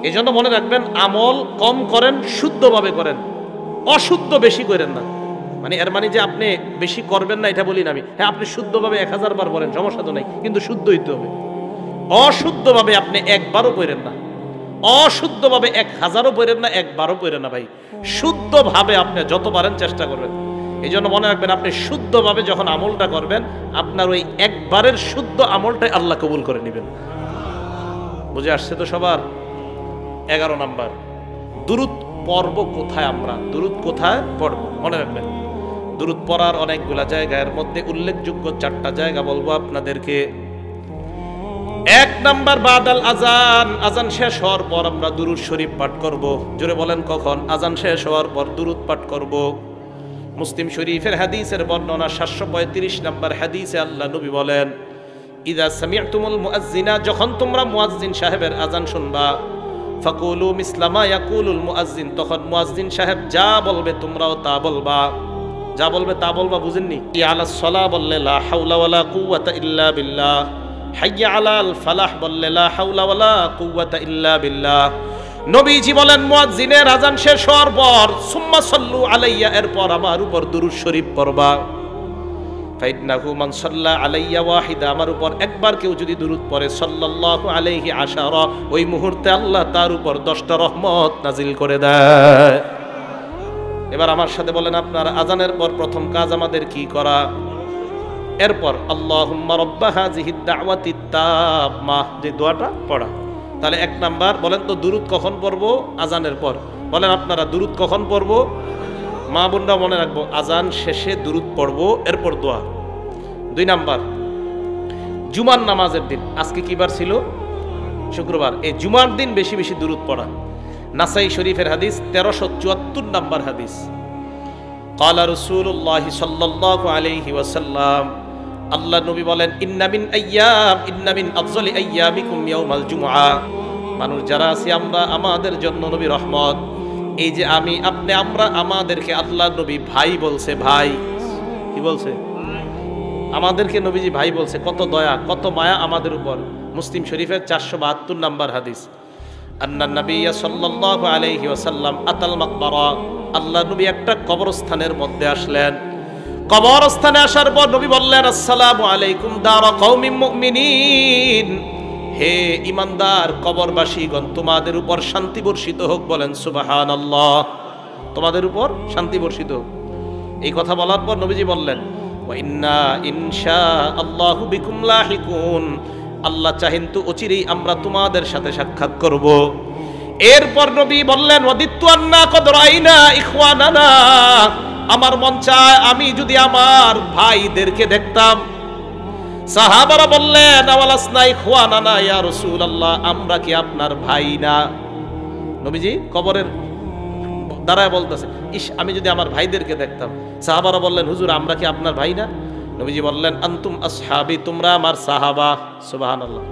এই জন্য মনে রাখবেন, আমল কম করেন, শুদ্ধভাবে করেন, অশুদ্ধ বেশি করেন না। মানে এর মানে যে আপনি বেশি করবেন না এটা বলি না আমি। হ্যাঁ, আপনি শুদ্ধভাবে 1000 বার বলেন, সমস্যা তো নাই, কিন্তু শুদ্ধ হইতে হবে। অশুদ্ধভাবে আপনি একবারও পড়েন না, অশুদ্ধভাবে 1000ও পড়েন না, একবারও পড়েন না ভাই। শুদ্ধভাবে আপনি যত পারেন চেষ্টা করবেন। এই জন্য মনে রাখবেন, আপনি শুদ্ধভাবে যখন আমলটা করবেন, আপনার ওই একবারের শুদ্ধ আমলটাই আল্লাহ কবুল করে নেবেন। বুঝে আসছে তো সবার? 11 নাম্বার, দুরূদ পড়ব কোথায়? আমরা দুরূদ কোথায় পড়ব মনে রাখবেন। দুরূদ পড়ার অনেকগুলা জায়গা, এর মধ্যে উল্লেখযোগ্য 4টা জায়গা বলবো আপনাদেরকে। 1 নাম্বার, বাদাল আজান, আজান শেষ হওয়ার পর আমরা দুরূদ শরীফ পাঠ করব। জোরে বলেন কখন? আজান শেষ হওয়ার পর দুরূদ পাঠ করব। মুসলিম শরীফের হাদিসের বর্ণনা 735 নাম্বার হাদিসে আল্লাহ নবী বলেন, ইযা সামি'তুমুল মুআজ্জিনা, যখন তোমরা মুয়াজ্জিন সাহেবের আজান শুনবা, ফাকুলু মিসলামা ইয়াকুলুল মুআজ্জিন, তখন মুয়াজ্জিন সাহেব যা বলবে তোমরাও তা বলবা। যা বলবে তা বলবা, বুঝেননি? আলাস সালাহ বললে লা হাওলা ওয়ালা কুওয়াতা ইল্লা বিল্লাহ, হাইয়া আলাল ফালাহ বললে লা হাওলা ওয়ালা কুওয়াতা ইল্লা বিল্লাহ। নবীজি বলেন, মুয়াজ্জিনের আজান শেষ হওয়ার পর সুম্মা সাল্লু আলাইয়া, এরপর আমার উপর দুরূদ শরীফ পড়বা। ফাইন্নাহু মান সাল্লা আলাইয়া ওয়াহিদা, আমার উপর একবার কেউ যদি দুরূদ পড়ে, সাল্লাল্লাহু আলাইহি আশারা, ওই মুহূর্তে আল্লাহ তার উপর 10টা রহমত নাজিল করে দেয়। এবার আমার সাথে বলেন, আপনার আজানের পর প্রথম কাজ আমাদের কি করা? এরপর আল্লাহুম্মা রাব্বা হাযিহিদ দাওয়াতিত তাম্মা, যে দোয়াটা পড়া। তাহলে 1 নাম্বার বলেন তো, দুরূদ কখন পড়বো? আজানের পর। বলেন আপনারা, দুরূদ কখন পড়বো? মা বোনরা মনে রাখবো, আজান শেষে দুরূদ পড়বো, এরপর দোয়া। 2 নাম্বার, জুমার নামাজের দিন, আজকে কি বার ছিল? শুক্রবার। এই জুমার দিন বেশি বেশি দুরূদ পড়া। নাসাই শরীফের হাদিস 1374 নাম্বার হাদিস, ক্বালা রাসূলুল্লাহ সাল্লাল্লাহু আলাইহি ওয়াসাল্লাম, আল্লাহ নবী বলেন, ইন্না মিন আফযলি আইয়ামিকুম ইয়াউমাল জুমআ। মানুষ যারা আছি আমরা, আমাদের জন্য নবী রহমত। এই যে আমি, আপনি, আমরা, আমাদেরকে আল্লাহ নবী ভাই বলছে। ভাই কি বলছে? আমাদেরকে নবীজি ভাই বলছে। কত দয়া, কত মায়া আমাদের উপর। মুসলিম শরীফের 472 নাম্বার হাদিস, আন্নান নাবিয়্যা সাল্লাল্লাহু আলাইহি ওয়াসাল্লাম আতাল মাকবারা, আল্লাহ নবী একটা কবরস্থানের মধ্যে আসলেন। কবরস্থানে আসার পর নবী বললেন, আসসালামু আলাইকুম দারা কওমিন মুমিনিন, হে ইমানদার কবরবাসীগণ, তোমাদের উপর শান্তি বর্ষিত হোক। বলেন সুবহানাল্লাহ, তোমাদের উপর শান্তি বর্ষিত হোক। এই কথা বলার পর নবীজি বললেন, ওয়া ইন্না ইনশাআল্লাহু বিকুম লাহিকুন, আল্লাহ চাহেন তো অচিরেই আমরা তোমাদের সাথে সাক্ষাৎ করব। এরপর নবী বললেন, ওয়াদিত্তু আন্না কদ রাইনা ইখওয়ানানা, আমার মন চায় আমি যদি আমার ভাইদেরকে দেখতাম। সাহাবারা বললেন, আওয়ালাসনা ইখওয়ানানা ইয়া রাসূলুল্লাহ, আমরা কি আপনার ভাই না? নবীজি কবরের দাঁড়ায় বলতেছে, ইস, আমি যদি আমার ভাইদেরকে দেখতাম। সাহাবারা বললেন, হুজুর আমরা কি আপনার ভাই না? নবীজি বললেন, আনতুম আসহাবি, তোমরা আমার সাহাবা। সুবহানাল্লাহ।